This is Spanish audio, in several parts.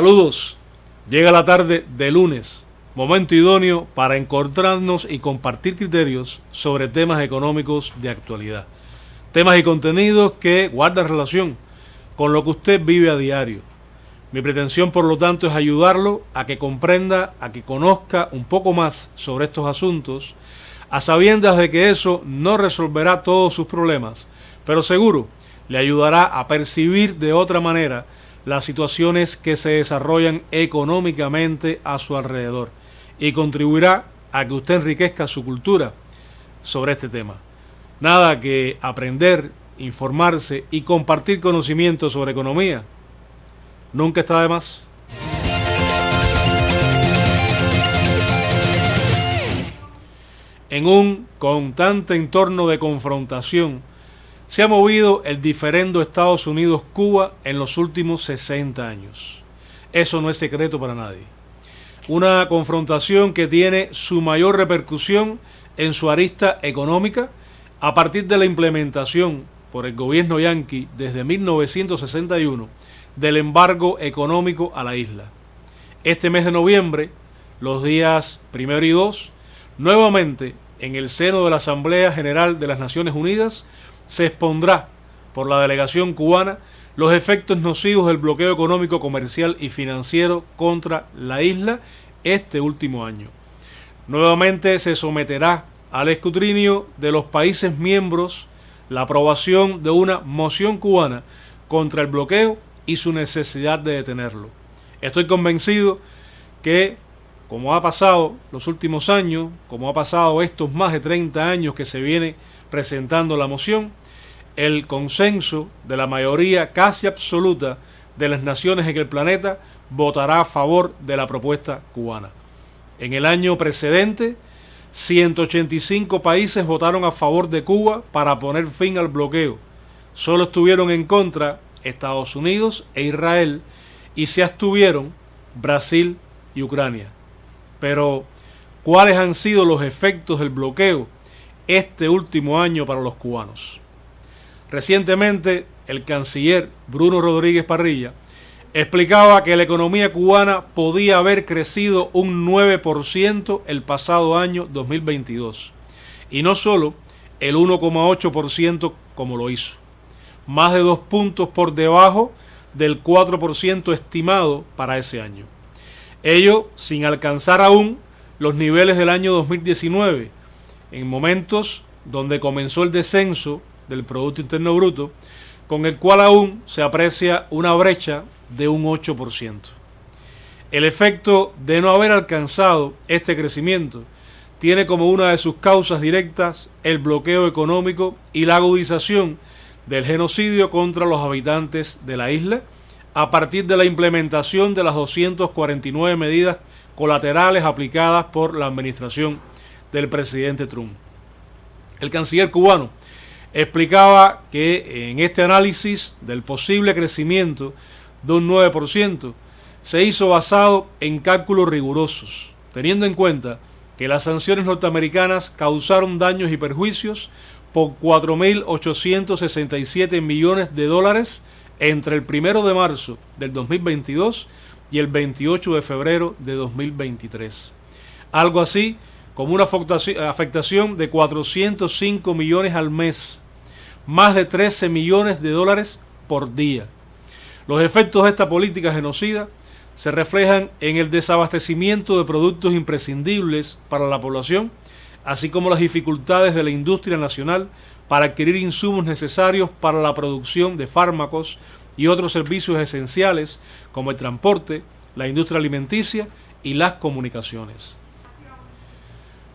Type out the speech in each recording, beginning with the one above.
Saludos. Llega la tarde de lunes, momento idóneo para encontrarnos y compartir criterios sobre temas económicos de actualidad. Temas y contenidos que guardan relación con lo que usted vive a diario. Mi pretensión, por lo tanto, es ayudarlo a que comprenda, a que conozca un poco más sobre estos asuntos, a sabiendas de que eso no resolverá todos sus problemas, pero seguro le ayudará a percibir de otra manera las situaciones que se desarrollan económicamente a su alrededor y contribuirá a que usted enriquezca su cultura sobre este tema. Nada que aprender, informarse y compartir conocimientos sobre economía nunca está de más. En un constante entorno de confrontación se ha movido el diferendo Estados Unidos-Cuba en los últimos 60 años. Eso no es secreto para nadie. Una confrontación que tiene su mayor repercusión en su arista económica a partir de la implementación por el gobierno yanqui desde 1961 del embargo económico a la isla. Este mes de noviembre, los días 1 y 2, nuevamente en el seno de la Asamblea General de las Naciones Unidas, se expondrá por la delegación cubana los efectos nocivos del bloqueo económico, comercial y financiero contra la isla este último año. Nuevamente se someterá al escrutinio de los países miembros la aprobación de una moción cubana contra el bloqueo y su necesidad de detenerlo. Estoy convencido que, como ha pasado los últimos años, como ha pasado estos más de 30 años que se viene presentando la moción, el consenso de la mayoría casi absoluta de las naciones en el planeta votará a favor de la propuesta cubana. En el año precedente, 185 países votaron a favor de Cuba para poner fin al bloqueo. Solo estuvieron en contra Estados Unidos e Israel y se abstuvieron Brasil y Ucrania. Pero, ¿cuáles han sido los efectos del bloqueo este último año para los cubanos? Recientemente, el canciller Bruno Rodríguez Parrilla explicaba que la economía cubana podía haber crecido un 9% el pasado año 2022, y no solo el 1,8% como lo hizo, más de 2 puntos por debajo del 4% estimado para ese año. Ello sin alcanzar aún los niveles del año 2019, en momentos donde comenzó el descenso del Producto Interno Bruto, con el cual aún se aprecia una brecha de un 8%. El efecto de no haber alcanzado este crecimiento tiene como una de sus causas directas el bloqueo económico y la agudización del genocidio contra los habitantes de la isla a partir de la implementación de las 249 medidas colaterales aplicadas por la administración del presidente Trump. El canciller cubano explicaba que en este análisis del posible crecimiento de un 9% se hizo basado en cálculos rigurosos, teniendo en cuenta que las sanciones norteamericanas causaron daños y perjuicios por 4.867 millones de dólares entre el 1 de marzo del 2022 y el 28 de febrero de 2023. Algo así como una afectación de 405 millones al mes, más de 13 millones de dólares por día. Los efectos de esta política genocida se reflejan en el desabastecimiento de productos imprescindibles para la población, así como las dificultades de la industria nacional para adquirir insumos necesarios para la producción de fármacos y otros servicios esenciales como el transporte, la industria alimenticia y las comunicaciones.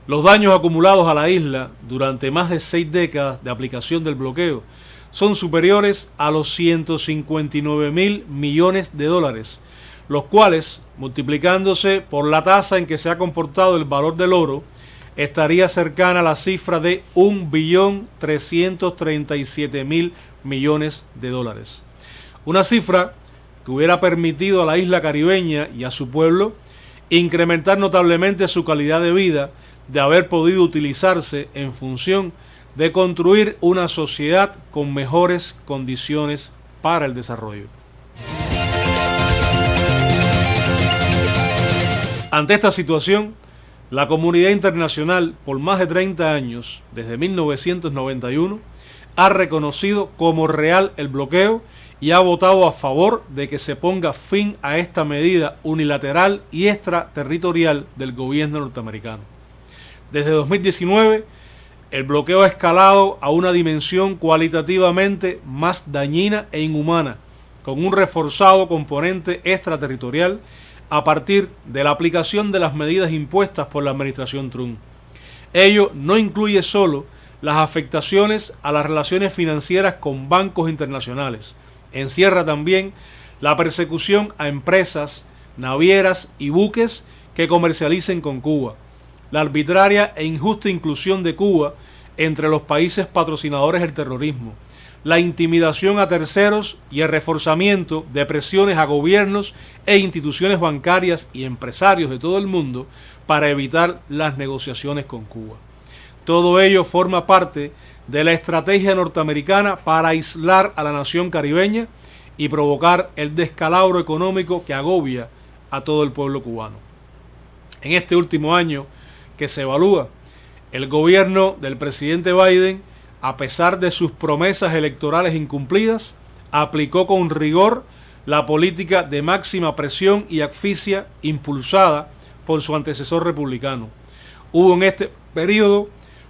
Los daños acumulados a la isla durante más de 6 décadas de aplicación del bloqueo son superiores a los 159.000 millones de dólares, los cuales, multiplicándose por la tasa en que se ha comportado el valor del oro, estaría cercana a la cifra de 1.337.000 millones de dólares. Una cifra que hubiera permitido a la isla caribeña y a su pueblo incrementar notablemente su calidad de vida de haber podido utilizarse en función de construir una sociedad con mejores condiciones para el desarrollo. Ante esta situación, la comunidad internacional por más de 30 años, desde 1991, ha reconocido como real el bloqueo y ha votado a favor de que se ponga fin a esta medida unilateral y extraterritorial del gobierno norteamericano. Desde 2019, el bloqueo ha escalado a una dimensión cualitativamente más dañina e inhumana, con un reforzado componente extraterritorial a partir de la aplicación de las medidas impuestas por la administración Trump. Ello no incluye solo las afectaciones a las relaciones financieras con bancos internacionales, encierra también la persecución a empresas, navieras y buques que comercialicen con Cuba, la arbitraria e injusta inclusión de Cuba entre los países patrocinadores del terrorismo, la intimidación a terceros y el reforzamiento de presiones a gobiernos e instituciones bancarias y empresarios de todo el mundo para evitar las negociaciones con Cuba. Todo ello forma parte de la estrategia norteamericana para aislar a la nación caribeña y provocar el descalabro económico que agobia a todo el pueblo cubano. En este último año que se evalúa, el gobierno del presidente Biden, a pesar de sus promesas electorales incumplidas, aplicó con rigor la política de máxima presión y asfixia impulsada por su antecesor republicano. Hubo en este periodo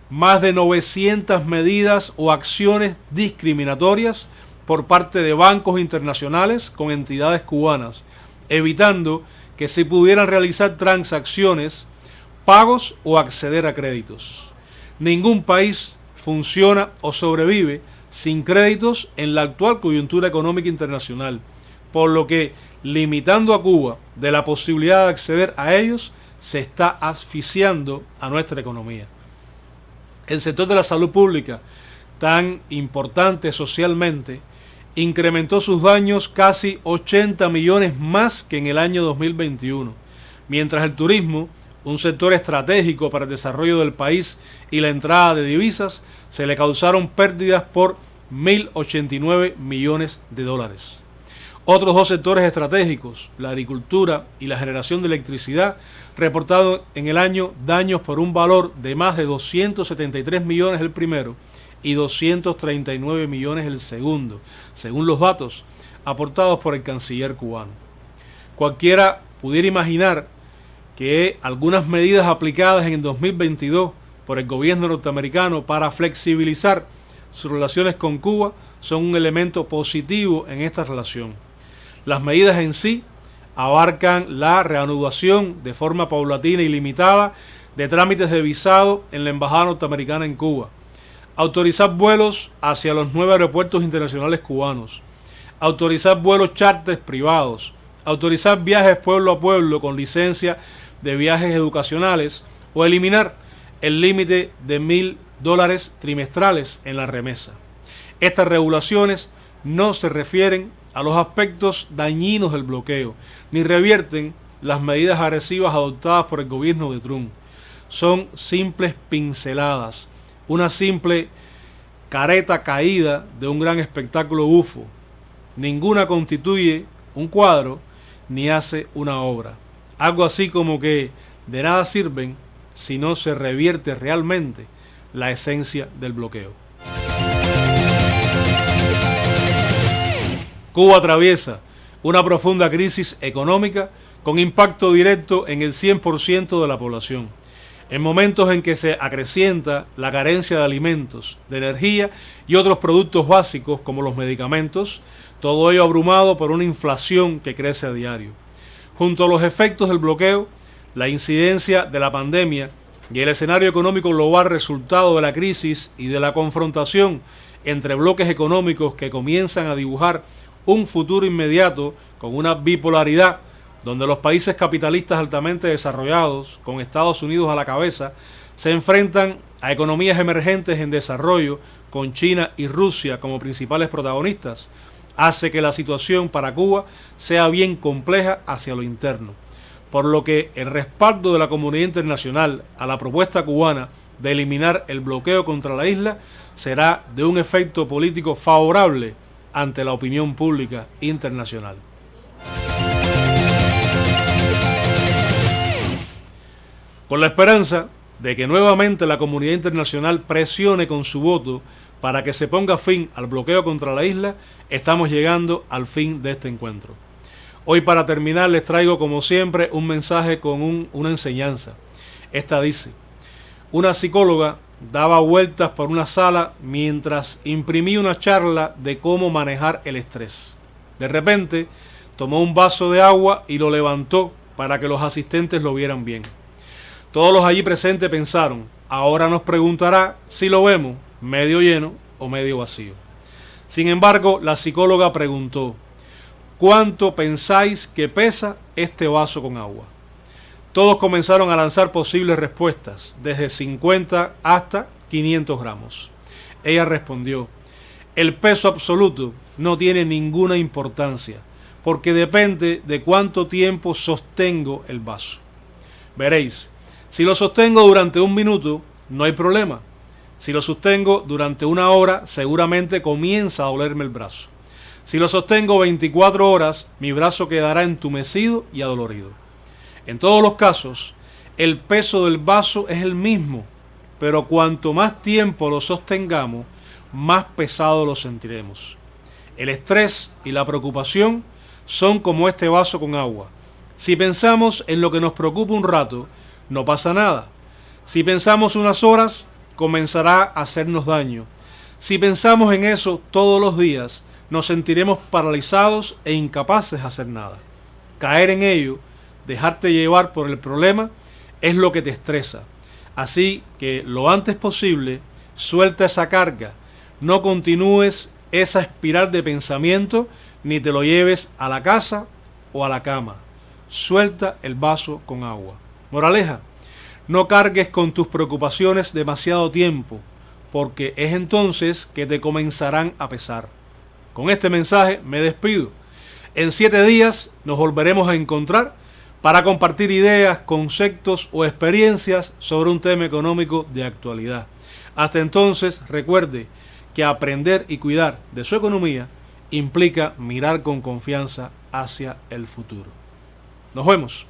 más de 900 medidas o acciones discriminatorias por parte de bancos internacionales con entidades cubanas, evitando que se pudieran realizar transacciones, pagos o acceder a créditos. Ningún país funciona o sobrevive sin créditos en la actual coyuntura económica internacional, por lo que, limitando a Cuba de la posibilidad de acceder a ellos, se está asfixiando a nuestra economía. El sector de la salud pública, tan importante socialmente, incrementó sus daños casi 80 millones más que en el año 2021, mientras el turismo, un sector estratégico para el desarrollo del país y la entrada de divisas, se le causaron pérdidas por 1.089 millones de dólares. Otros dos sectores estratégicos, la agricultura y la generación de electricidad, reportaron en el año daños por un valor de más de 273 millones el primero y 239 millones el segundo, según los datos aportados por el canciller cubano. Cualquiera pudiera imaginar que algunas medidas aplicadas en el 2022 por el gobierno norteamericano para flexibilizar sus relaciones con Cuba son un elemento positivo en esta relación. Las medidas en sí abarcan la reanudación de forma paulatina y limitada de trámites de visado en la embajada norteamericana en Cuba, autorizar vuelos hacia los 9 aeropuertos internacionales cubanos, autorizar vuelos charters privados, autorizar viajes pueblo a pueblo con licencia de viajes educacionales o eliminar el límite de $1.000 trimestrales en la remesa. Estas regulaciones no se refieren a los aspectos dañinos del bloqueo, ni revierten las medidas agresivas adoptadas por el gobierno de Trump. Son simples pinceladas, una simple careta caída de un gran espectáculo bufo. Ninguna constituye un cuadro ni hace una obra. Algo así como que de nada sirven si no se revierte realmente la esencia del bloqueo. Cuba atraviesa una profunda crisis económica con impacto directo en el 100% de la población. En momentos en que se acrecienta la carencia de alimentos, de energía y otros productos básicos como los medicamentos, todo ello abrumado por una inflación que crece a diario. Junto a los efectos del bloqueo, la incidencia de la pandemia y el escenario económico global resultado de la crisis y de la confrontación entre bloques económicos que comienzan a dibujar un futuro inmediato con una bipolaridad donde los países capitalistas altamente desarrollados, con Estados Unidos a la cabeza, se enfrentan a economías emergentes en desarrollo con China y Rusia como principales protagonistas, hace que la situación para Cuba sea bien compleja hacia lo interno, por lo que el respaldo de la comunidad internacional a la propuesta cubana de eliminar el bloqueo contra la isla será de un efecto político favorable ante la opinión pública internacional. Con la esperanza de que nuevamente la comunidad internacional presione con su voto para que se ponga fin al bloqueo contra la isla, estamos llegando al fin de este encuentro. Hoy, para terminar, les traigo como siempre un mensaje con una enseñanza. Esta dice: una psicóloga daba vueltas por una sala mientras imprimía una charla de cómo manejar el estrés. De repente tomó un vaso de agua y lo levantó para que los asistentes lo vieran bien. Todos los allí presentes pensaron: ahora nos preguntará si lo vemos medio lleno o medio vacío. Sin embargo, la psicóloga preguntó: ¿cuánto pensáis que pesa este vaso con agua? Todos comenzaron a lanzar posibles respuestas, desde 50 hasta 500 gramos. Ella respondió: el peso absoluto no tiene ninguna importancia, porque depende de cuánto tiempo sostengo el vaso. Veréis, si lo sostengo durante 1 minuto, no hay problema. Si lo sostengo durante 1 hora, seguramente comienza a dolerme el brazo. Si lo sostengo 24 horas, mi brazo quedará entumecido y adolorido. En todos los casos, el peso del vaso es el mismo, pero cuanto más tiempo lo sostengamos, más pesado lo sentiremos. El estrés y la preocupación son como este vaso con agua. Si pensamos en lo que nos preocupa un rato, no pasa nada. Si pensamos unas horas, comenzará a hacernos daño. Si pensamos en eso todos los días, nos sentiremos paralizados e incapaces de hacer nada. Caer en ello, dejarte llevar por el problema, es lo que te estresa. Así que lo antes posible, suelta esa carga. No continúes esa espiral de pensamiento, ni te lo lleves a la casa o a la cama. Suelta el vaso con agua. Moraleja: no cargues con tus preocupaciones demasiado tiempo, porque es entonces que te comenzarán a pesar. Con este mensaje me despido. En 7 días nos volveremos a encontrar para compartir ideas, conceptos o experiencias sobre un tema económico de actualidad. Hasta entonces, recuerde que aprender y cuidar de su economía implica mirar con confianza hacia el futuro. Nos vemos.